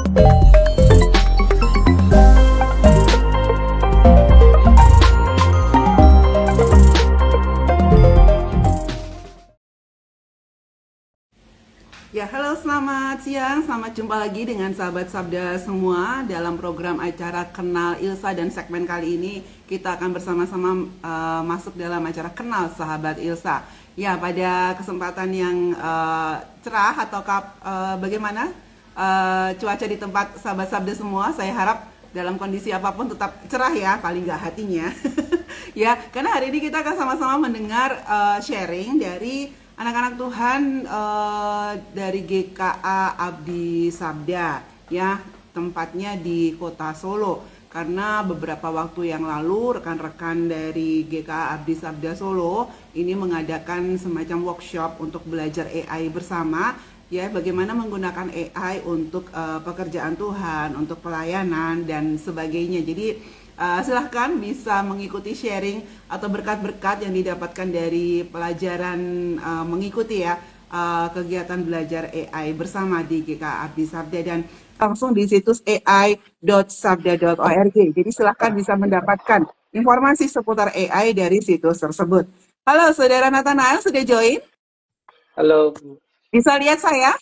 Ya, halo, selamat siang. Selamat jumpa lagi dengan sahabat Sabda semua dalam program acara Kenal Ilsa, dan segmen kali ini kita akan bersama-sama masuk dalam acara Kenal Sahabat Ilsa. Ya, pada kesempatan yang cerah atau bagaimana cuaca di tempat sahabat Sabda semua, saya harap dalam kondisi apapun tetap cerah ya, paling nggak hatinya. Ya, karena hari ini kita akan sama-sama mendengar sharing dari anak-anak Tuhan dari GKA Abdi Sabda, ya, tempatnya di Kota Solo. Karena beberapa waktu yang lalu rekan-rekan dari GKA Abdi Sabda Solo ini mengadakan semacam workshop untuk belajar AI bersama, ya, bagaimana menggunakan AI untuk pekerjaan Tuhan, untuk pelayanan dan sebagainya. Jadi silahkan bisa mengikuti sharing atau berkat-berkat yang didapatkan dari pelajaran mengikuti ya kegiatan belajar AI bersama di GKA Abdi Sabda, dan langsung di situs ai.sabda.org. Jadi silahkan bisa mendapatkan informasi seputar AI dari situs tersebut. Halo, Saudara Nathanael, sudah join? Halo. Bisa lihat saya?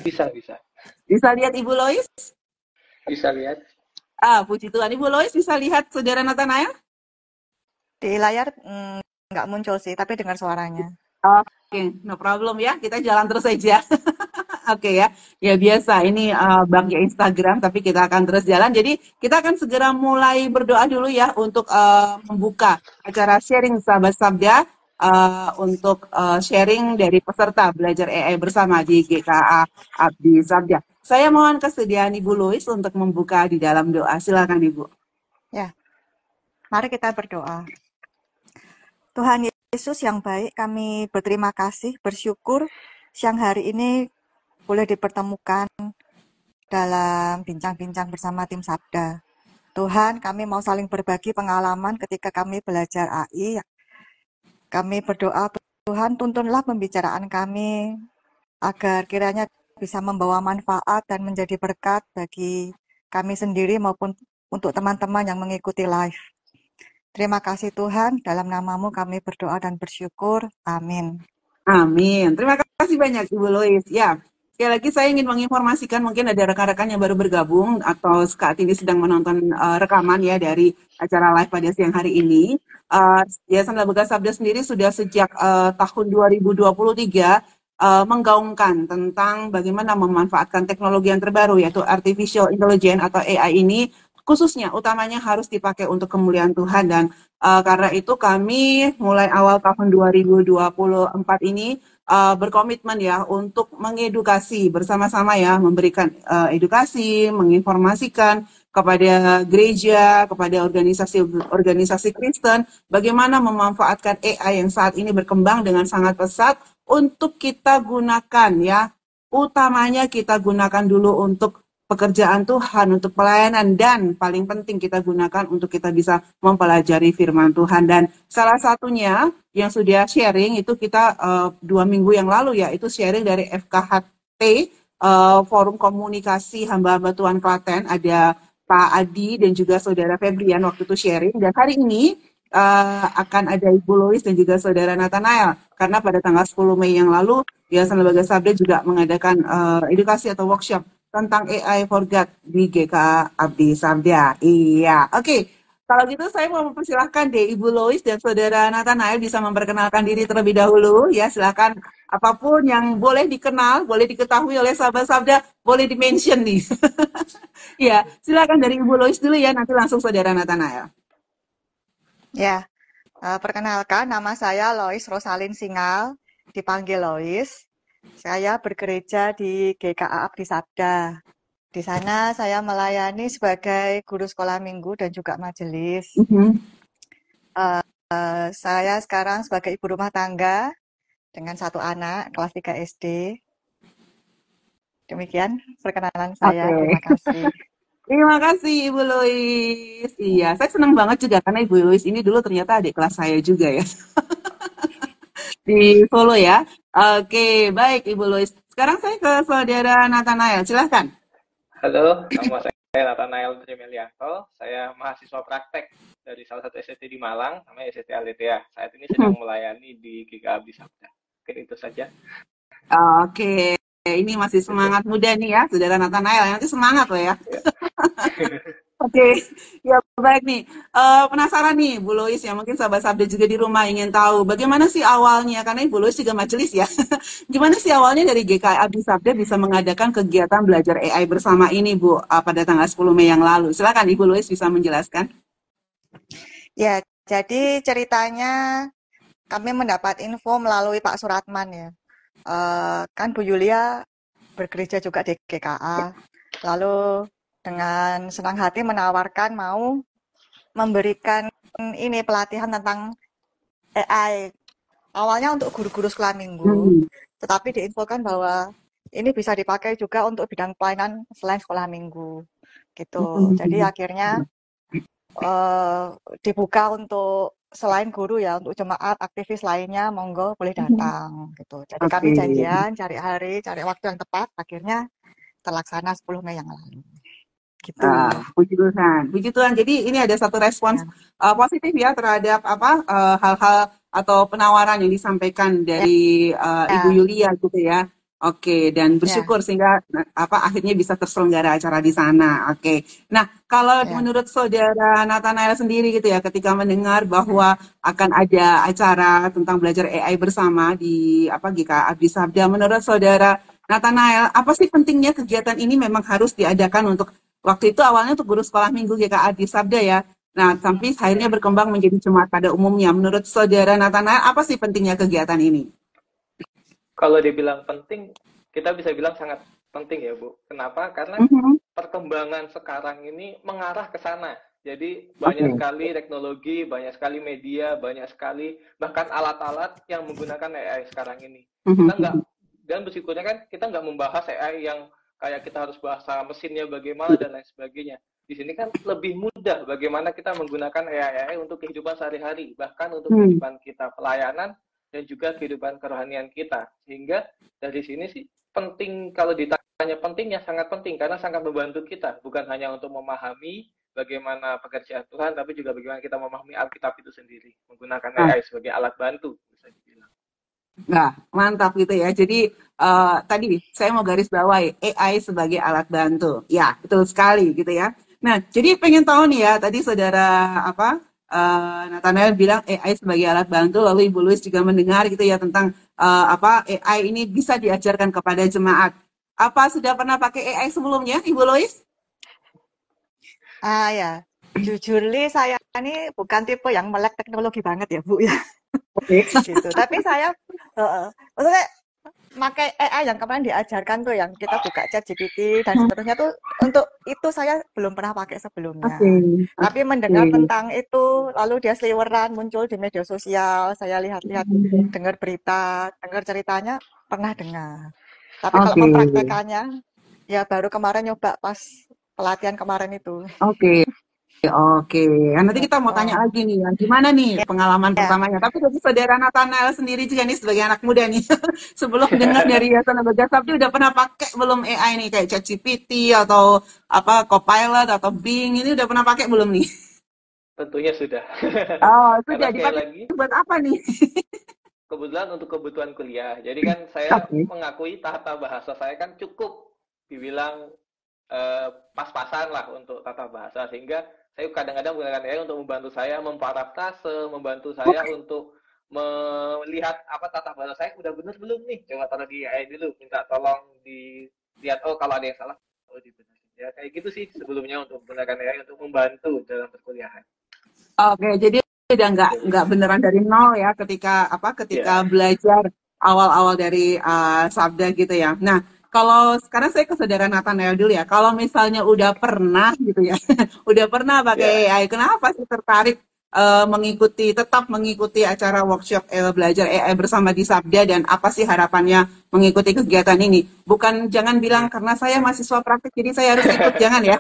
Bisa. Bisa lihat Ibu Lois? Bisa lihat. Puji Tuhan. Ibu Lois bisa lihat Saudara Nathanael? Di layar nggak muncul sih, tapi dengar suaranya. Oke, no problem ya. Kita jalan terus aja. Oke ya. Ya biasa, ini bugnya Instagram, tapi kita akan terus jalan. Jadi kita akan segera mulai berdoa dulu ya untuk membuka acara sharing Sahabat Sabda untuk sharing dari peserta belajar AI bersama di GKA Abdi Sabda. Saya mohon kesediaan Ibu Lois untuk membuka di dalam doa. Silakan Ibu. Ya, mari kita berdoa. Tuhan Yesus yang baik, kami berterima kasih, bersyukur siang hari ini boleh dipertemukan dalam bincang-bincang bersama tim Sabda. Tuhan, kami mau saling berbagi pengalaman ketika kami belajar AI. Kami berdoa, Tuhan, tuntunlah pembicaraan kami agar kiranya bisa membawa manfaat dan menjadi berkat bagi kami sendiri maupun untuk teman-teman yang mengikuti live. Terima kasih Tuhan, dalam namamu kami berdoa dan bersyukur. Amin. Amin. Terima kasih banyak Ibu Lois. Ya, sekali lagi saya ingin menginformasikan, mungkin ada rekan-rekan yang baru bergabung atau saat ini sedang menonton rekaman ya dari acara live pada siang hari ini. Yayasan Lembaga Sabda sendiri sudah sejak tahun 2023 menggaungkan tentang bagaimana memanfaatkan teknologi yang terbaru, yaitu Artificial Intelligence atau AI ini, khususnya utamanya harus dipakai untuk kemuliaan Tuhan. Dan karena itu kami mulai awal tahun 2024 ini berkomitmen ya untuk mengedukasi bersama-sama ya, memberikan edukasi, menginformasikan kepada gereja, kepada organisasi Kristen, bagaimana memanfaatkan AI yang saat ini berkembang dengan sangat pesat untuk kita gunakan ya, utamanya kita gunakan dulu untuk pekerjaan Tuhan, untuk pelayanan, dan paling penting kita gunakan untuk kita bisa mempelajari firman Tuhan. Dan salah satunya yang sudah sharing itu kita 2 minggu yang lalu ya, itu sharing dari FKHT, Forum Komunikasi Hamba-Hamba Tuhan Klaten, ada Pak Adi dan juga Saudara Febrian waktu itu sharing. Dan hari ini akan ada Ibu Lois dan juga Saudara Nathanael, karena pada tanggal 10 Mei yang lalu Yayasan Lembaga Sabda juga mengadakan edukasi atau workshop tentang AI for God di GKA Abdi Sabda. Iya, oke. Kalau gitu saya mau mempersilahkan deh Ibu Lois dan Saudara Nathanael bisa memperkenalkan diri terlebih dahulu ya. Silakan, apapun yang boleh dikenal, boleh diketahui oleh sahabat Sabda, boleh di-mention nih. Ya, silakan dari Ibu Lois dulu ya, nanti langsung Saudara Nathanael. Ya, perkenalkan nama saya Lois Rosalin Singal, dipanggil Lois. Saya bergereja di GKA Abdi Sabda. Di sana saya melayani sebagai guru sekolah minggu dan juga majelis. Saya sekarang sebagai ibu rumah tangga dengan 1 anak kelas 3 SD. Demikian perkenalan saya. Terima kasih. Terima kasih Ibu Lois. Iya, saya senang banget juga karena Ibu Lois ini dulu ternyata adik kelas saya juga ya. Di Solo ya. Oke, baik Ibu Lois. Sekarang saya ke Saudara Nathanael, silahkan. Halo, nama saya Nathanael Trimelianto. Saya mahasiswa praktek dari salah satu SST di Malang, namanya SST Aletea. Saat ini sedang melayani di GK Abdi Sabda. Mungkin itu saja. Oke, ini masih semangat muda nih ya, Saudara Nathanael. Nanti semangat loh ya. Oke, ya baik nih. Penasaran nih, Bu Lois ya, mungkin sahabat Sabda juga di rumah ingin tahu bagaimana sih awalnya, karena Bu Lois juga majelis ya. Gimana sih awalnya dari GKI Abdi Sabda bisa mengadakan kegiatan belajar AI bersama ini, Bu, pada tanggal 10 Mei yang lalu? Silakan Ibu Lois bisa menjelaskan. Ya, jadi ceritanya kami mendapat info melalui Pak Suratman ya. Kan Bu Yulia bergereja juga di GKA. Lalu dengan senang hati menawarkan mau memberikan ini pelatihan tentang AI. Awalnya untuk guru-guru sekolah minggu, tetapi diinfokan bahwa ini bisa dipakai juga untuk bidang pelayanan selain sekolah minggu. Gitu. Jadi akhirnya dibuka untuk selain guru ya, untuk jemaat, aktivis lainnya, monggo boleh datang gitu. Jadi kami janjian cari hari, cari waktu yang tepat, akhirnya terlaksana 10 Mei yang lalu. Gitu. Puji Tuhan, puji Tuhan. Jadi ini ada satu respons positif ya terhadap hal-hal atau penawaran yang disampaikan dari Ibu Yulia gitu ya. Oke, dan bersyukur sehingga akhirnya bisa terselenggara acara di sana. Oke. Nah, kalau menurut Saudara Nathanael sendiri gitu ya, ketika mendengar bahwa akan ada acara tentang belajar AI bersama di GK Abdi Sabda, menurut Saudara Nathanael, apa sih pentingnya kegiatan ini memang harus diadakan untuk waktu itu awalnya untuk guru sekolah minggu GK Abdi Sabda ya. Nah, sampai akhirnya berkembang menjadi jemaat pada umumnya. Menurut Saudara Nathanael, apa sih pentingnya kegiatan ini? Kalau dibilang penting, kita bisa bilang sangat penting ya, Bu. Kenapa? Karena perkembangan sekarang ini mengarah ke sana. Jadi banyak sekali teknologi, banyak sekali media, banyak sekali bahkan alat-alat yang menggunakan AI sekarang ini. Kita nggak, dan bersyukurnya kan kita nggak membahas AI yang kayak kita harus bahasa mesinnya bagaimana dan lain sebagainya. Di sini kan lebih mudah bagaimana kita menggunakan AI untuk kehidupan sehari-hari, bahkan untuk kehidupan kita pelayanan dan juga kehidupan kerohanian kita. Sehingga dari sini sih penting, kalau ditanya pentingnya sangat penting karena sangat membantu kita, bukan hanya untuk memahami bagaimana pekerjaan Tuhan, tapi juga bagaimana kita memahami Alkitab itu sendiri menggunakan AI sebagai alat bantu, bisa dibilang. Nah, mantap gitu ya. Jadi tadi saya mau garis bawahi AI sebagai alat bantu. Ya, betul sekali gitu ya. Nah, jadi pengen tahu nih ya, tadi Saudara Nathanael bilang AI sebagai alat bantu, lalu Ibu Lois juga mendengar gitu ya tentang AI ini bisa diajarkan kepada jemaat. Apa sudah pernah pakai AI sebelumnya, Ibu Lois? Ya, jujur li saya ini bukan tipe yang melek teknologi banget ya Bu ya. Gitu. Tapi saya maksudnya pakai AI yang kemarin diajarkan tuh, yang kita buka ChatGPT dan seterusnya tuh, untuk itu saya belum pernah pakai sebelumnya. Tapi mendengar tentang itu, lalu dia seliweran muncul di media sosial, saya lihat-lihat, dengar berita, dengar ceritanya, pernah dengar. Tapi kalau mempraktekannya, ya baru kemarin nyoba pas pelatihan kemarin itu. Oke. Nanti kita mau tanya lagi nih, gimana nih pengalaman pertamanya. Tapi dari Saudara Nathanael sendiri juga nih sebagai anak muda nih, sebelum dengar dari Yayasan Lembaga Sabda udah pernah pakai belum AI nih, kayak ChatGPT atau Copilot atau Bing, ini udah pernah pakai belum nih? Tentunya sudah. Oh, sudah. Karena Dipakai lagi, buat apa nih? kebetulan untuk kebutuhan kuliah. Jadi kan saya mengakui tata bahasa saya kan cukup dibilang pas-pasan lah untuk tata bahasa, sehingga saya kadang-kadang menggunakan AI untuk membantu saya memparafrase, membantu saya untuk melihat apa tata bahasa saya udah benar belum nih, coba taruh di AI dulu, minta tolong dilihat, oh kalau ada yang salah, oh dibenerin. Ya kayak gitu sih sebelumnya untuk menggunakan AI untuk membantu dalam perkuliahan. Oke, jadi udah nggak beneran dari nol ya ketika belajar awal-awal dari Sabda gitu ya. Nah, kalau sekarang saya ke Saudara Nathanael dulu ya. Kalau misalnya udah pernah gitu ya, udah pernah pakai AI, kenapa sih tertarik tetap mengikuti acara workshop belajar AI bersama di Sabda, dan apa sih harapannya mengikuti kegiatan ini? Bukan, jangan bilang karena saya mahasiswa praktik jadi saya harus ikut, jangan ya.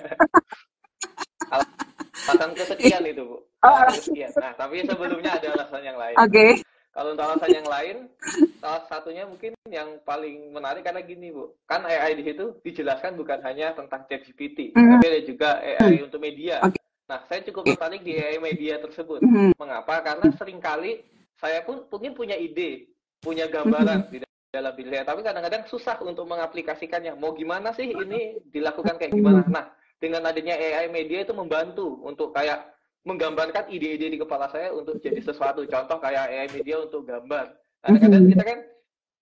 Alasan kesekian itu, Bu. Alasan kesekian. Nah, tapi sebelumnya ada alasan yang lain. Oke. Kalau untuk alasan yang lain, salah satunya mungkin yang paling menarik karena gini Bu, kan AI di situ dijelaskan bukan hanya tentang ChatGPT, tapi ada juga AI untuk media. Nah, saya cukup tertarik di AI media tersebut. Mengapa? Karena seringkali saya pun mungkin punya ide, punya gambaran di dalam diri saya, tapi kadang-kadang susah untuk mengaplikasikannya. Mau gimana sih ini dilakukan kayak gimana? Nah, dengan adanya AI media itu membantu untuk kayak menggambarkan ide-ide di kepala saya untuk jadi sesuatu. Contoh kayak AI media untuk gambar. Kadang-kadang kita kan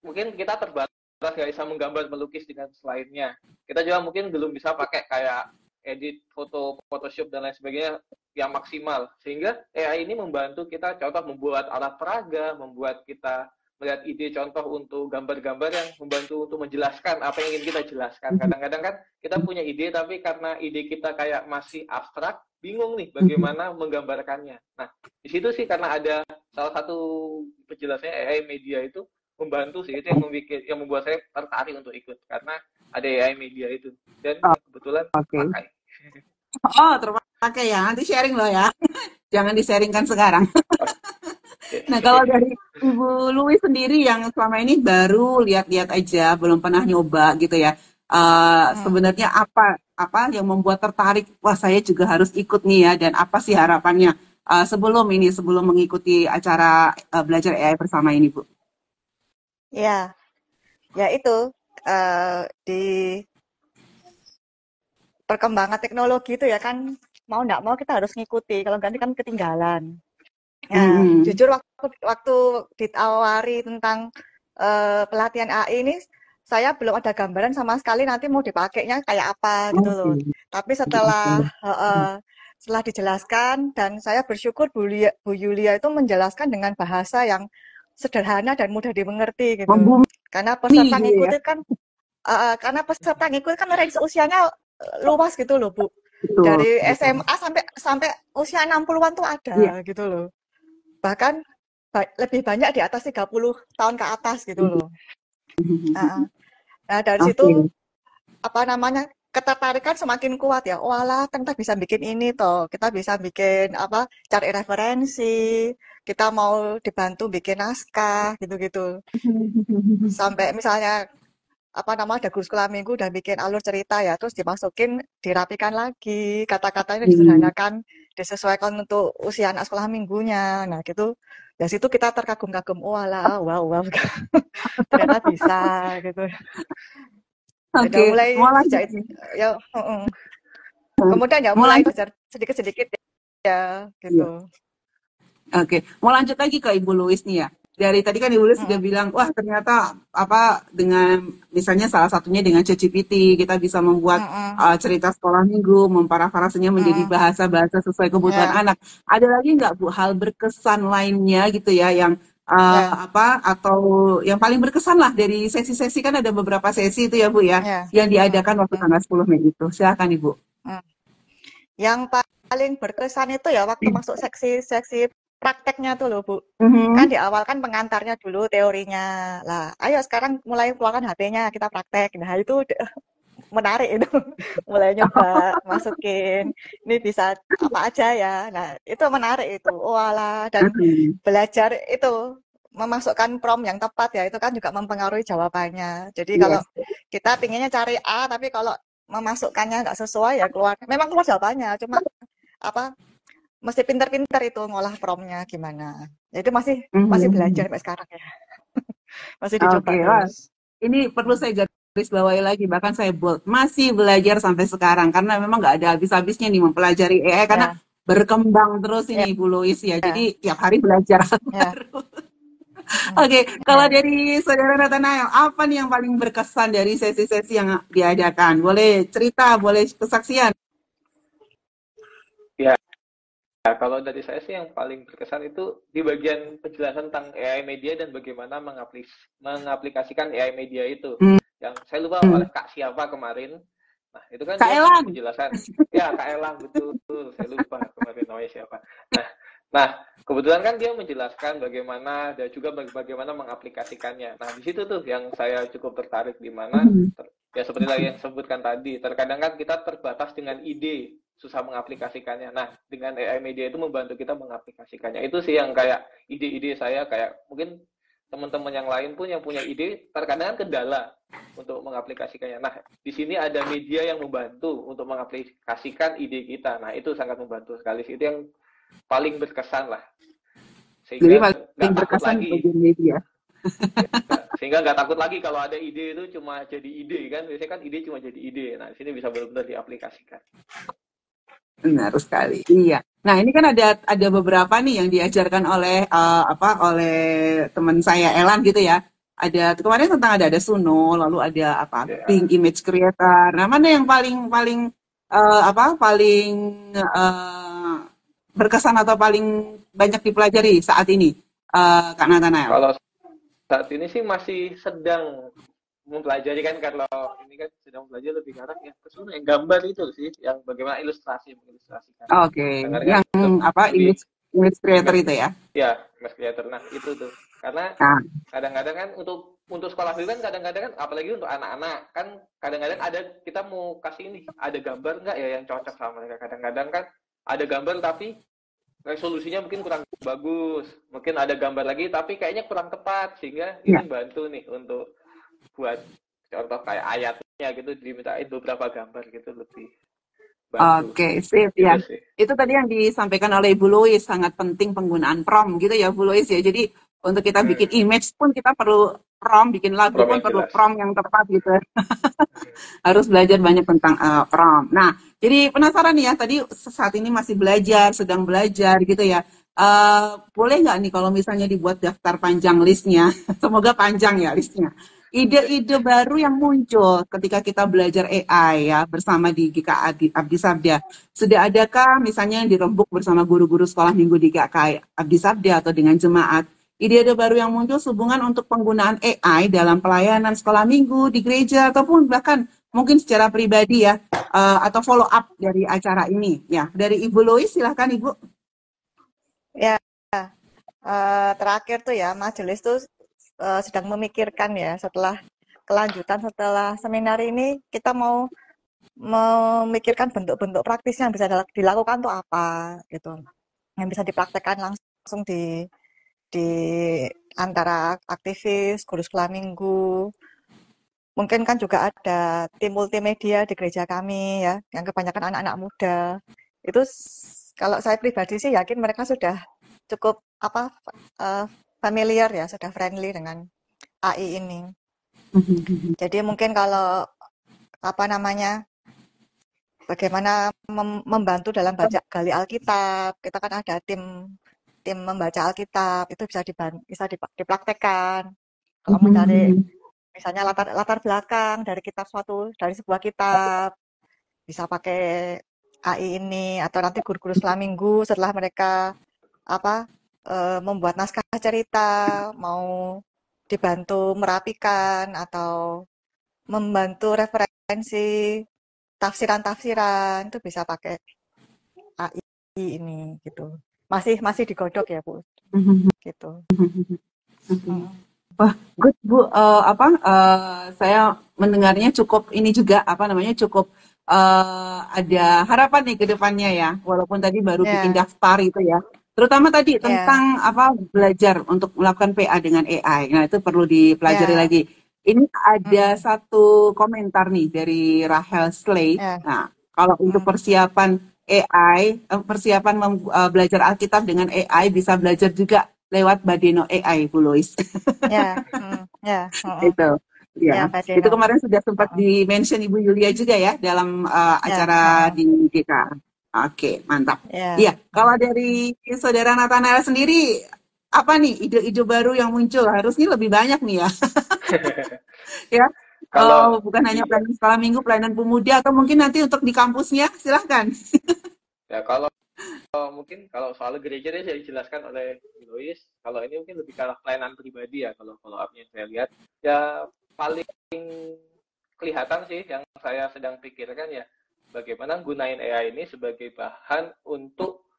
mungkin kita terbatas nggak bisa menggambar melukis dengan selainnya. Kita juga mungkin belum bisa pakai kayak edit foto, Photoshop dan lain sebagainya yang maksimal. Sehingga AI ini membantu kita contoh membuat alat peraga, membuat kita melihat ide contoh untuk gambar-gambar yang membantu untuk menjelaskan apa yang ingin kita jelaskan. Kadang-kadang kan kita punya ide tapi karena ide kita kayak masih abstrak, bingung nih bagaimana menggambarkannya. Nah, di situ sih karena ada salah satu penjelasannya AI media itu membantu sih, itu yang membuat saya tertarik untuk ikut karena ada AI media itu dan kebetulan pakai. Oh, terpakai ya. Nanti sharing loh ya. Jangan di-sharingkan sekarang. Nah, kalau dari Ibu Louis sendiri yang selama ini baru lihat-lihat aja, belum pernah nyoba gitu ya. Sebenarnya apa yang membuat tertarik? Wah, saya juga harus ikut nih ya. Dan apa sih harapannya sebelum mengikuti acara belajar AI bersama ini, Bu? Ya, ya itu di perkembangan teknologi itu ya kan mau nggak mau kita harus ngikuti. Kalau ganti kan ketinggalan. Ya, jujur waktu ditawari tentang pelatihan AI ini, saya belum ada gambaran sama sekali nanti mau dipakainya kayak apa gitu loh. Tapi setelah dijelaskan dan saya bersyukur Bu Yulia itu menjelaskan dengan bahasa yang sederhana dan mudah dimengerti gitu. Karena peserta ngikuti kan range usianya luas gitu loh Bu. Dari SMA sampai usia 60-an tuh ada gitu loh. Bahkan lebih banyak di atas 30 tahun ke atas gitu loh. Nah, dari situ ketertarikan semakin kuat ya. Walah, kita bisa bikin ini toh. Kita bisa bikin cari referensi, kita mau dibantu bikin naskah gitu-gitu. Sampai misalnya ada guru sekolah minggu udah bikin alur cerita ya, terus dimasukin, dirapikan lagi, kata-katanya disederhanakan, disesuaikan untuk usia anak sekolah minggunya. Nah, gitu. Dari situ kita terkagum-kagum, wow, ternyata bisa gitu. Udah mulai sejak ya, kemudian ya mulai belajar sedikit-sedikit ya gitu. Oke, mau lanjut lagi ke Ibu Louis nih ya. Dari tadi kan Ibu Louis sudah bilang, wah ternyata dengan misalnya salah satunya dengan ChatGPT kita bisa membuat cerita sekolah minggu, memparafrasenya menjadi bahasa-bahasa sesuai kebutuhan anak. Ada lagi nggak Bu hal berkesan lainnya gitu ya yang atau yang paling berkesan lah dari sesi-sesi, kan ada beberapa sesi itu ya Bu ya, yang diadakan waktu tanggal 10 Mei itu. Silakan Ibu. Yang paling berkesan itu ya waktu masuk seksi prakteknya tuh loh Bu. Kan di awal kan pengantarnya dulu teorinya. Lah, ayo sekarang mulai keluarkan HP-nya, kita praktek. Nah, itu menarik itu. Mulai nyoba masukin. Ini bisa apa aja ya. Nah, itu menarik itu. Walah, dan belajar itu memasukkan prompt yang tepat ya, itu kan juga mempengaruhi jawabannya. Jadi kalau kita pinginnya cari A, tapi kalau memasukkannya nggak sesuai ya memang keluar jawabannya. Cuma mesti pinter-pinter itu ngolah promptnya gimana. Jadi masih belajar sampai sekarang ya. Masih dicoba terus. Ini perlu saya garis bawahi lagi, bahkan saya masih belajar sampai sekarang karena memang nggak ada habis-habisnya nih mempelajari AI karena berkembang terus ini Bu Louis ya. Jadi tiap hari belajar baru. Oke, kalau dari Saudara Nathanael, apa nih yang paling berkesan dari sesi-sesi yang diadakan? Boleh cerita, boleh kesaksian? Ya, kalau dari saya sih yang paling berkesan itu di bagian penjelasan tentang AI media dan bagaimana mengaplikasikan AI media itu. Yang saya lupa oleh Kak siapa kemarin. Nah, itu kan Kak Elang. Penjelasan. Ya, Kak Elang, betul. Saya lupa kemarin namanya siapa. Nah, kebetulan kan dia menjelaskan bagaimana dan juga bagaimana mengaplikasikannya. Nah, di situ tuh yang saya cukup tertarik di mana ya seperti yang sebutkan tadi, terkadang kan kita terbatas dengan ide. susah mengaplikasikannya. Nah, dengan AI media itu membantu kita mengaplikasikannya. Itu sih yang kayak ide-ide saya, kayak mungkin teman-teman yang lain pun yang punya ide terkadang kendala untuk mengaplikasikannya. Nah, di sini ada media yang membantu untuk mengaplikasikan ide kita. Nah, itu sangat membantu sekali. Itu yang paling berkesan lah. Jadi Sehingga paling nggak takut berkesan lagi. bagian media. Sehingga nggak takut lagi kalau ada ide itu cuma jadi ide kan. Biasanya kan ide cuma jadi ide. Nah, di sini bisa benar-benar diaplikasikan. Benar sekali. Iya. Nah, ini kan ada beberapa nih yang diajarkan oleh oleh teman saya Elan gitu ya. Ada kemarin tentang ada Suno, lalu ada Pink Image Creator. Nah, mana yang paling paling berkesan atau paling banyak dipelajari saat ini, Kak Nathanael? Kalau saat ini sih masih sedang mempelajari kan, kalau ini kan sedang belajar lebih ke arah yang kesana yang gambar itu sih, yang bagaimana mengilustrasikan. Oke, yang lebih, image creator itu ya? Ya, image creator. Nah, itu tuh. Karena kadang-kadang kan untuk sekolah minggu kan kadang-kadang kan, apalagi untuk anak-anak kan kadang-kadang ada, kita mau kasih ini, ada gambar nggak ya yang cocok sama mereka. Kadang-kadang kan ada gambar tapi resolusinya mungkin kurang bagus, mungkin ada gambar lagi tapi kayaknya kurang tepat, sehingga ini bantu nih untuk buat contoh kayak ayatnya gitu, dimintain beberapa gambar gitu, lebih bantu. Oke, sip ya. Itu tadi yang disampaikan oleh Ibu Lois, sangat penting penggunaan prompt gitu ya Bu Lois ya. Jadi untuk kita bikin image pun kita perlu prompt, bikin lagu pun perlu prompt yang tepat gitu. Harus belajar banyak tentang prompt. Nah, jadi penasaran nih ya, tadi saat ini masih belajar, sedang belajar gitu ya. Boleh nggak nih kalau misalnya dibuat daftar panjang listnya? Semoga panjang ya listnya. Ide-ide baru yang muncul ketika kita belajar AI ya bersama di GKA Abdi Sabda. Sudah adakah misalnya yang dirembuk bersama guru-guru sekolah minggu di GKA Abdi Sabda atau dengan jemaat? Ide-ide baru yang muncul hubungan untuk penggunaan AI dalam pelayanan sekolah minggu di gereja ataupun bahkan mungkin secara pribadi ya, atau follow up dari acara ini ya. Dari Ibu Lois, silahkan Ibu. Ya, terakhir tuh ya majelis tuh sedang memikirkan ya, setelah seminar ini kita mau memikirkan bentuk-bentuk praktis yang bisa dilakukan tuh apa gitu, yang bisa dipraktekkan langsung di antara aktivis, guru sekolah minggu. Mungkin kan juga ada tim multimedia di gereja kami ya, yang kebanyakan anak-anak muda. Itu kalau saya pribadi sih yakin mereka sudah cukup familiar ya, sudah friendly dengan AI ini. Jadi mungkin kalau bagaimana membantu dalam gali Alkitab, kita kan ada tim membaca Alkitab, itu bisa dipraktekkan. Kalau mencari misalnya latar belakang dari sebuah kitab, bisa pakai AI ini, atau nanti guru-guru sekolah minggu setelah mereka membuat naskah cerita, mau dibantu merapikan atau membantu referensi tafsiran-tafsiran, itu bisa pakai AI ini gitu. Masih digodok ya Bu, gitu. Wah, good Bu. Saya mendengarnya cukup ini juga cukup ada harapan nih ke depannya ya. Walaupun tadi baru bikin daftar itu ya. Terutama tadi tentang belajar untuk melakukan PA dengan AI. Nah, itu perlu dipelajari lagi. Ini ada satu komentar nih dari Rahel Slade. Nah, kalau untuk persiapan AI, belajar Alkitab dengan AI, bisa belajar juga lewat Badeno AI, Bu Lois. Itu. Ya, itu kemarin sudah sempat di-mention Ibu Yulia juga ya dalam acara di GK. Oke, mantap. Iya, kalau dari Saudara Nathanael sendiri, apa nih ide-ide baru yang muncul? Harusnya lebih banyak nih ya. Ya, kalau bukan hanya pelayanan sekolah minggu, pelayanan pemuda, atau mungkin nanti untuk di kampusnya, silahkan. Ya, kalau mungkin kalau soal gereja saya dijelaskan oleh Lois, kalau ini mungkin lebih ke arah pelayanan pribadi ya, kalau follow up-nya saya lihat. Ya, paling kelihatan sih yang saya sedang pikirkan ya, bagaimana gunain AI ini sebagai bahan untuk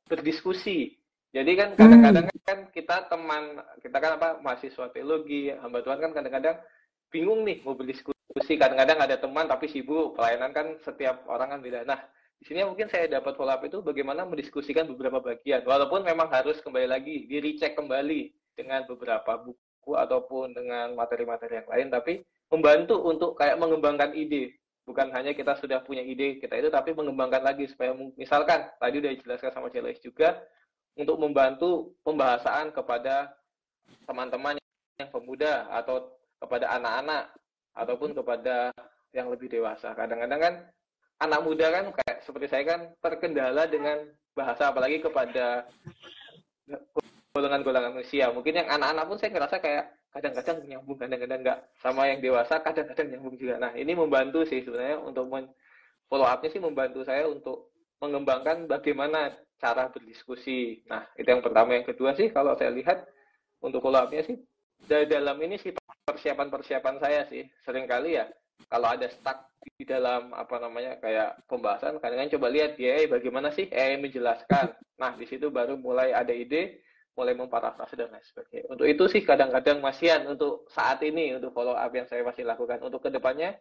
berdiskusi. Jadi kan kadang-kadang kan kita kan mahasiswa teologi, hamba Tuhan kan kadang-kadang bingung nih mau berdiskusi. Kadang-kadang ada teman tapi sibuk, pelayanan kan setiap orang kan beda. Nah, di sini mungkin saya dapat follow up itu bagaimana mendiskusikan beberapa bagian, walaupun memang harus kembali lagi di recheck kembali dengan beberapa buku ataupun dengan materi-materi yang lain, tapi membantu untuk kayak mengembangkan ide, bukan hanya kita sudah punya ide kita itu, tapi mengembangkan lagi supaya misalkan tadi udah dijelaskan sama Jelis juga untuk membantu pembahasan kepada teman-teman yang pemuda atau kepada anak-anak ataupun kepada yang lebih dewasa. Kadang-kadang kan anak muda kan kayak seperti saya kan terkendala dengan bahasa, apalagi kepada golongan-golongan usia. Mungkin yang anak-anak pun saya ngerasa kayak kadang-kadang nyambung, kadang-kadang enggak. Sama yang dewasa kadang-kadang nyambung juga. Nah, ini membantu sih sebenarnya untuk follow up-nya sih, membantu saya untuk mengembangkan bagaimana cara berdiskusi. Nah, itu yang pertama. Yang kedua sih kalau saya lihat untuk follow up-nya sih dari dalam ini sih persiapan-persiapan saya sih. Seringkali ya kalau ada stuck di dalam apa namanya kayak pembahasan, kadang-kadang coba lihat di AI bagaimana sih AI menjelaskan. Nah, di situ baru mulai ada ide, mulai memparafrase dan lain sebagainya. Untuk itu sih kadang-kadang masihan untuk saat ini, untuk follow up yang saya masih lakukan. Untuk kedepannya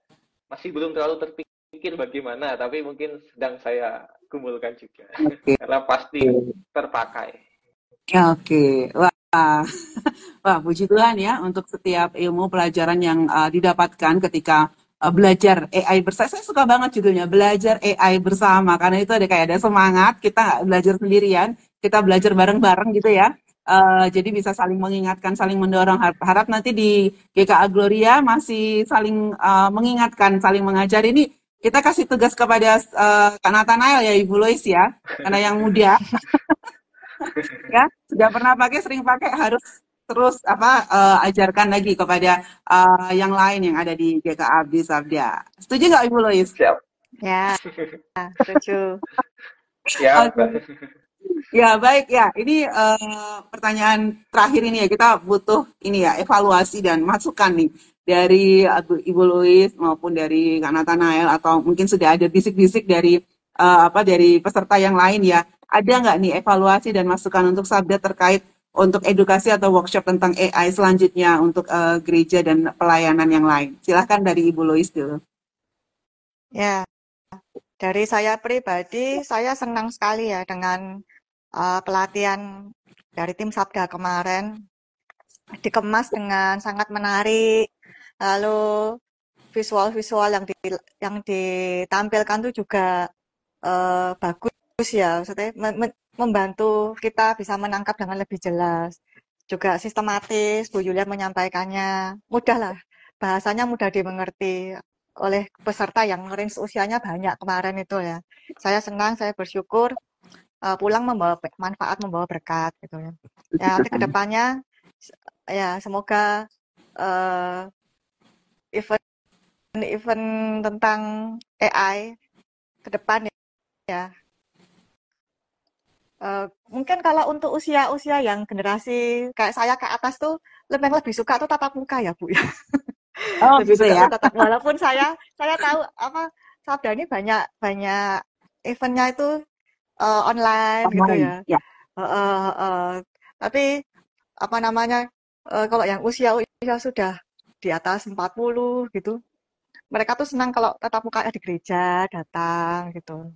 masih belum terlalu terpikir bagaimana, tapi mungkin sedang saya kumpulkan juga. Karena pasti terpakai. Oke, wah, wah, puji Tuhan ya untuk setiap ilmu pelajaran yang didapatkan ketika belajar AI bersama. Saya suka banget judulnya, belajar AI bersama, karena itu ada semangat, kita nggak belajar sendirian, kita belajar bareng-bareng gitu ya. Jadi bisa saling mengingatkan, saling mendorong. Harap nanti di GKA Gloria masih saling mengingatkan, saling mengajar. Ini kita kasih tugas kepada Kak Nathanael ya, Ibu Lois ya, karena yang muda ya sudah pernah pakai, sering pakai, harus terus ajarkan lagi kepada yang lain yang ada di GKA Abdi Sabda. Setuju nggak Ibu Lois? Siap. Ya, setuju. Siap. Okay. Ya baik ya, ini pertanyaan terakhir ini ya, kita butuh ini ya evaluasi dan masukan nih dari Ibu Lois maupun dari Kak Nathanael, atau mungkin sudah ada bisik-bisik dari dari peserta yang lain ya. Ada nggak nih evaluasi dan masukan untuk Sabda terkait untuk edukasi atau workshop tentang AI selanjutnya untuk gereja dan pelayanan yang lain? Silahkan dari Ibu Lois dulu. Ya, dari saya pribadi, saya senang sekali ya dengan pelatihan dari tim Sabda kemarin. Dikemas dengan sangat menarik, lalu visual-visual yang ditampilkan tuh juga bagus ya, maksudnya membantu kita bisa menangkap dengan lebih jelas. Juga sistematis, Bu Yulia menyampaikannya, mudah lah, bahasanya mudah dimengerti oleh peserta yang range usianya banyak kemarin itu ya. Saya senang, saya bersyukur pulang membawa manfaat, membawa berkat gitu ya. Ya, nanti kedepannya ya semoga event tentang AI ke depan ya. Mungkin kalau untuk usia-usia yang generasi kayak saya ke atas tuh lebih suka tuh tatap muka ya Bu ya. Oh Lebih gitu suka ya. tuh tatap, walaupun saya tahu apa Sabda ini banyak eventnya itu online gitu ya. Ya. Tapi apa namanya kalau yang usia sudah di atas 40 gitu, mereka tuh senang kalau tatap muka di gereja datang gitu.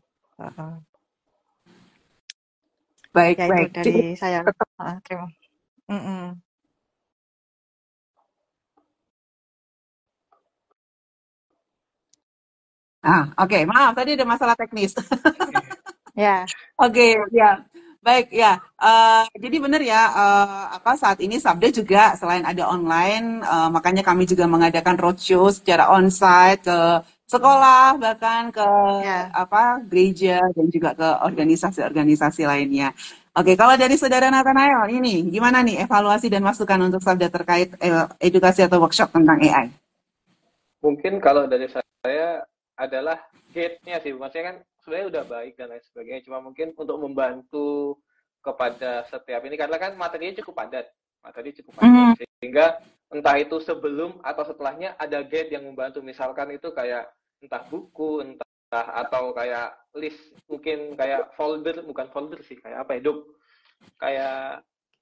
Baik, Ya baik. itu dari saya. Terima. Oke, maaf tadi ada masalah teknis. Ya. Oke, ya. Baik ya. Jadi benar ya, saat ini Sabda juga selain ada online, makanya kami juga mengadakan roadshow secara onsite ke sekolah, bahkan ke gereja dan juga ke organisasi-organisasi lainnya. Oke, kalau dari Saudara Nathanael ini gimana nih evaluasi dan masukan untuk Sabda terkait edukasi atau workshop tentang AI? Mungkin kalau dari saya adalah gate-nya sih, maksudnya kan sebenarnya udah baik dan lain sebagainya, cuma mungkin untuk membantu kepada setiap ini, karena kan materinya cukup padat, sehingga entah itu sebelum atau setelahnya ada gate yang membantu, misalkan itu kayak entah buku, entah atau kayak list, mungkin kayak folder, bukan folder sih, kayak apa ya, kayak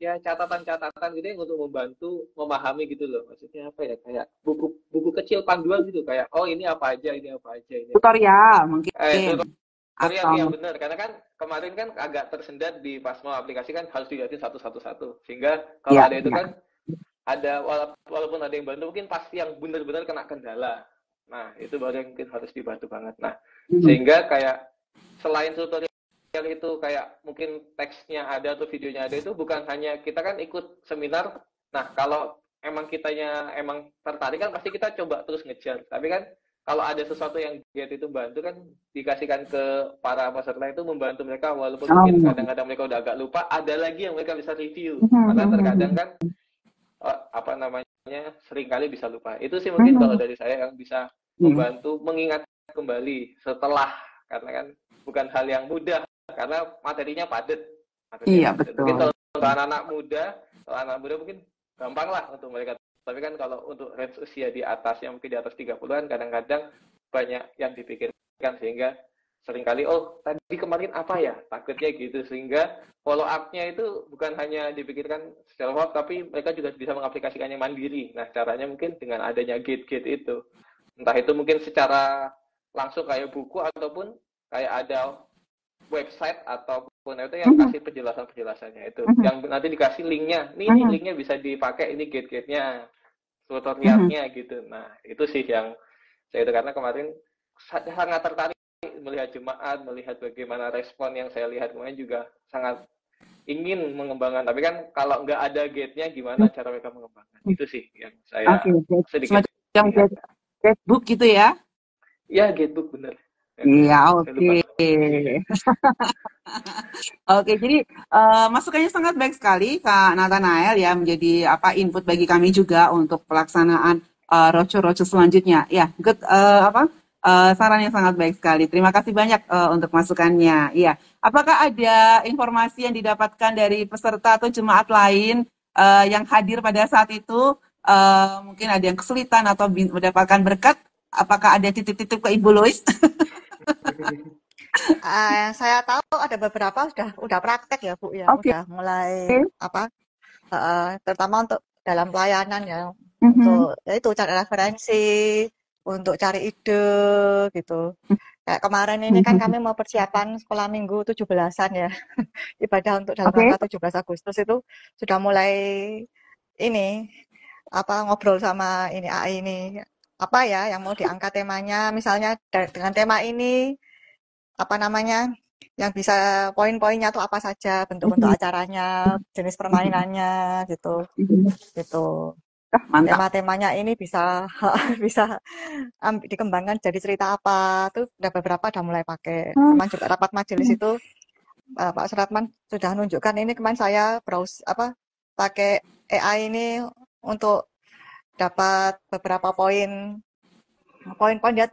ya catatan-catatan gitu yang untuk membantu memahami gitu loh, maksudnya apa ya, kayak buku kecil panduan gitu, kayak oh ini apa aja, ini apa aja, ini tutorial mungkin. Teriak, ya atau benar, karena kan kemarin kan agak tersendat di pas mau aplikasi kan harus dilihatin satu-satu. Sehingga kalau ya ada itu ya. kan ada walaupun ada yang bantu mungkin pasti yang benar-benar kena kendala. Nah, itu baru yang mungkin harus dibantu banget. Nah, sehingga kayak selain tutorial itu kayak mungkin teksnya ada atau videonya ada, itu bukan hanya kita kan ikut seminar. Nah, kalau emang kitanya emang tertarik kan pasti kita coba terus ngejar. Tapi kan kalau ada sesuatu yang GET itu bantu kan dikasihkan ke para peserta itu membantu mereka walaupun mungkin kadang-kadang mereka udah agak lupa, ada lagi yang mereka bisa review. Karena terkadang kan apa namanya seringkali bisa lupa. Itu sih mungkin kalau dari saya yang bisa membantu mengingat kembali setelah, karena kan bukan hal yang mudah karena materinya padat. Iya, betul. Mungkin kalau anak-anak muda mungkin gampang lah untuk mereka. Tapi kan kalau untuk range usia di atas yang mungkin di atas 30-an kadang-kadang banyak yang dipikirkan sehingga seringkali tadi kemarin apa ya, takutnya gitu, sehingga follow up-nya itu bukan hanya dipikirkan secara follow up tapi mereka juga bisa mengaplikasikannya mandiri. Nah, caranya mungkin dengan adanya gate-gate itu. Entah itu mungkin secara langsung kayak buku ataupun kayak ada website ataupun itu yang kasih penjelasannya itu, yang nanti dikasih linknya, ini linknya bisa dipakai, ini gate-gate-nya, tutorialnya gitu. Nah, itu sih yang saya itu, karena kemarin sangat tertarik melihat jemaat, melihat bagaimana respon yang saya lihat kemarin, juga sangat ingin mengembangkan. Tapi kan kalau nggak ada gate-nya, gimana cara mereka mengembangkan? Itu sih yang saya sedikit semacam gatebook gitu ya? Ya, gatebook bener. Iya, oke. Oke, jadi masukannya sangat baik sekali Kak Nathanael ya, menjadi input bagi kami juga untuk pelaksanaan roadshow selanjutnya. Ya, good saran yang sangat baik sekali. Terima kasih banyak untuk masukannya. Iya. Apakah ada informasi yang didapatkan dari peserta atau jemaat lain yang hadir pada saat itu? Mungkin ada yang kesulitan atau mendapatkan berkat? Apakah ada titip-titip ke Ibu Lois? Saya tahu ada beberapa udah praktek ya Bu ya, udah mulai terutama untuk dalam pelayanan ya, untuk itu cari referensi, untuk cari ide gitu. Kayak kemarin ini kan kami mau persiapan sekolah minggu 17-an ya, ibadah untuk dalam rangka 17 Agustus itu sudah mulai ini ngobrol sama ini AI ini apa ya yang mau diangkat temanya, misalnya dengan tema ini yang bisa poin-poinnya tuh apa saja, bentuk-bentuk acaranya, jenis permainannya gitu. Tema-temanya ini bisa dikembangkan jadi cerita apa, tuh udah beberapa udah mulai pakai. Kemarin juga rapat majelis itu Pak Suratman sudah nunjukkan ini, kemarin saya browse pakai AI ini untuk dapat beberapa poin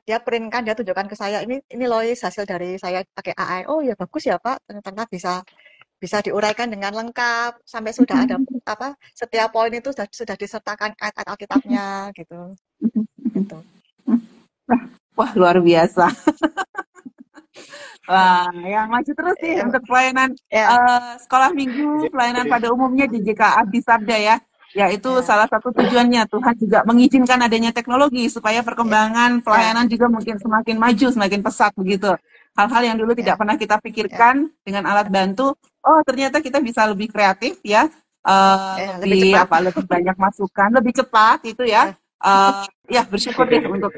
dia print kan, dia tunjukkan ke saya, ini Lois hasil dari saya pakai AI. Oh ya bagus ya Pak, ternyata bisa diuraikan dengan lengkap sampai sudah ada setiap poin itu sudah disertakan ayat-ayat Alkitabnya gitu. Wah, luar biasa. Wah, ya maju terus sih untuk pelayanan sekolah minggu, pelayanan pada umumnya di JKA Abdi Sabda ya. Ya, itu salah satu tujuannya. Tuhan juga mengizinkan adanya teknologi supaya perkembangan pelayanan juga mungkin semakin maju, semakin pesat begitu. Hal-hal yang dulu tidak pernah kita pikirkan dengan alat bantu, ternyata kita bisa lebih kreatif ya, lebih banyak masukan, lebih cepat itu ya. Ya, bersyukur deh untuk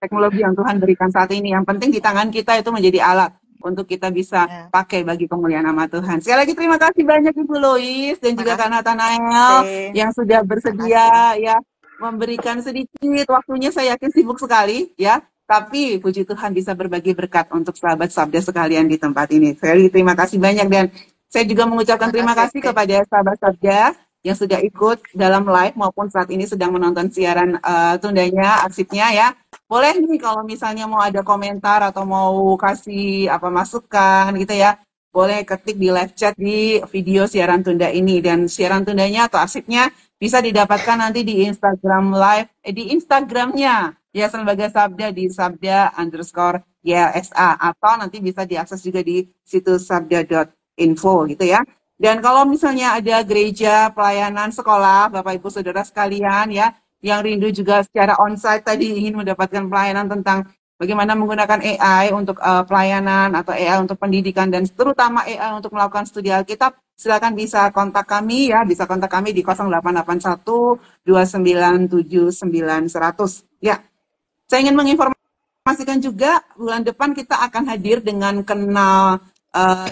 teknologi yang Tuhan berikan saat ini. Yang penting di tangan kita itu menjadi alat untuk kita bisa pakai bagi kemuliaan nama Tuhan. Sekali lagi terima kasih banyak Ibu Lois dan juga Kak Nathanael yang sudah bersedia ya memberikan sedikit waktunya. Saya yakin sibuk sekali ya, tapi puji Tuhan bisa berbagi berkat untuk sahabat Sabda sekalian di tempat ini. Sekali lagi terima kasih banyak, dan saya juga mengucapkan terima kasih kepada sahabat Sabda yang sudah ikut dalam live maupun saat ini sedang menonton siaran tundanya, arsipnya ya. Boleh nih kalau misalnya mau ada komentar atau mau kasih masukan gitu ya, boleh ketik di live chat di video siaran tunda ini, dan siaran tundanya atau arsipnya bisa didapatkan nanti di Instagram live, di Instagramnya Yayasan Lembaga Sabda di sabda_YLSA, atau nanti bisa diakses juga di situs sabda.info gitu ya. Dan kalau misalnya ada gereja, pelayanan, sekolah, Bapak Ibu Saudara sekalian ya, yang rindu juga secara onsite tadi ingin mendapatkan pelayanan tentang bagaimana menggunakan AI untuk pelayanan atau AI untuk pendidikan dan terutama AI untuk melakukan studi Alkitab, silakan bisa kontak kami ya, bisa kontak kami di 0881 297 9100. Ya, saya ingin menginformasikan juga bulan depan kita akan hadir dengan Kenal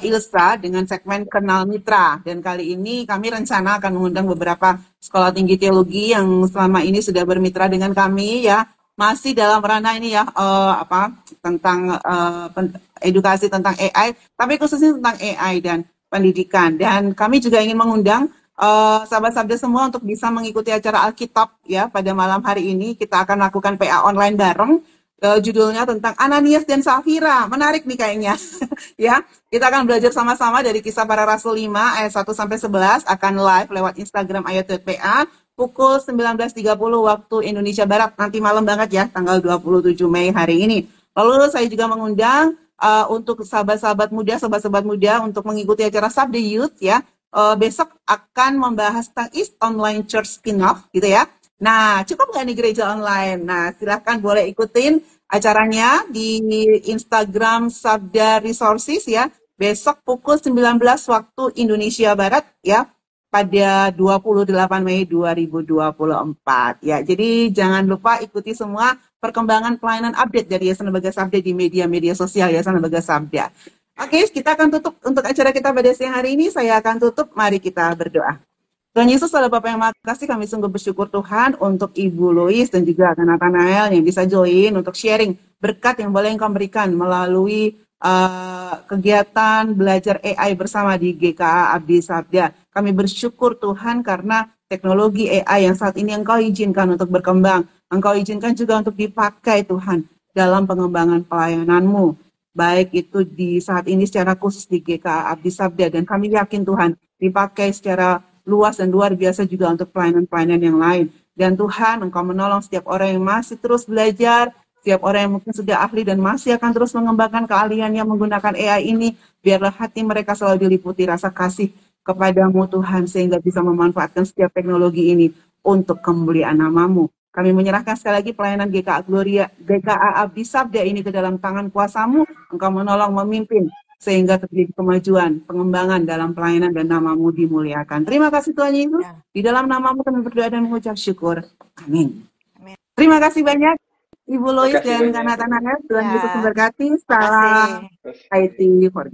Ilsa dengan segmen Kenal Mitra, dan kali ini kami rencana akan mengundang beberapa sekolah tinggi teologi yang selama ini sudah bermitra dengan kami ya, masih dalam ranah ini ya tentang edukasi tentang AI, tapi khususnya tentang AI dan pendidikan. Dan kami juga ingin mengundang sahabat Sabda semua untuk bisa mengikuti acara Alkitab ya pada malam hari ini. Kita akan lakukan PA online bareng. Judulnya tentang Ananias dan Safira. Menarik nih kayaknya. Ya, kita akan belajar sama-sama dari Kisah Para Rasul 5 ayat 1 sampai 11, akan live lewat Instagram ayat.pa pukul 19.30 waktu Indonesia Barat, nanti malam banget ya, tanggal 27 Mei hari ini. Lalu saya juga mengundang untuk sahabat-sahabat muda untuk mengikuti acara Sabda Youth ya. Besok akan membahas tentang East Online Church Spin-off gitu ya. Nah, cukup nggak nih gereja online? Nah, silahkan boleh ikutin acaranya di Instagram Sabda Resources ya. Besok pukul 19 waktu Indonesia Barat ya, pada 28 Mei 2024 ya. Jadi jangan lupa ikuti semua perkembangan pelayanan update dari Yayasan Lembaga Sabda di media-media sosial Yayasan Lembaga Sabda. Oke, kita akan tutup untuk acara kita pada siang hari ini. Saya akan tutup, mari kita berdoa. Tuhan Yesus, Allah Bapa yang Maha Kasih, kami sungguh bersyukur Tuhan untuk Ibu Lois dan juga Nathanael yang bisa join untuk sharing berkat yang boleh Engkau berikan melalui kegiatan belajar AI bersama di GKA Abdi Sabda. Kami bersyukur Tuhan karena teknologi AI yang saat ini Engkau izinkan untuk berkembang. Engkau izinkan juga untuk dipakai Tuhan dalam pengembangan pelayanan-Mu. Baik itu di saat ini secara khusus di GKA Abdi Sabda. Dan kami yakin Tuhan dipakai secara luas dan luar biasa juga untuk pelayanan-pelayanan yang lain. Dan Tuhan, Engkau menolong setiap orang yang masih terus belajar, setiap orang yang mungkin sudah ahli dan masih akan terus mengembangkan keahliannya menggunakan AI ini, biarlah hati mereka selalu diliputi rasa kasih kepadamu Tuhan, sehingga bisa memanfaatkan setiap teknologi ini untuk kemuliaan nama-Mu. Kami menyerahkan sekali lagi pelayanan GKA Abdi Sabda ini ke dalam tangan kuasa-Mu. Engkau menolong, memimpin, sehingga terjadi kemajuan, pengembangan dalam pelayanan dan nama-Mu dimuliakan. Terima kasih Tuhan Yesus. Di dalam nama-Mu kami berdoa dan mengucap syukur. Amin. Terima kasih banyak Ibu Lois dan Kak Nathanael. Tuhan Yesus memberkati. Salam IT for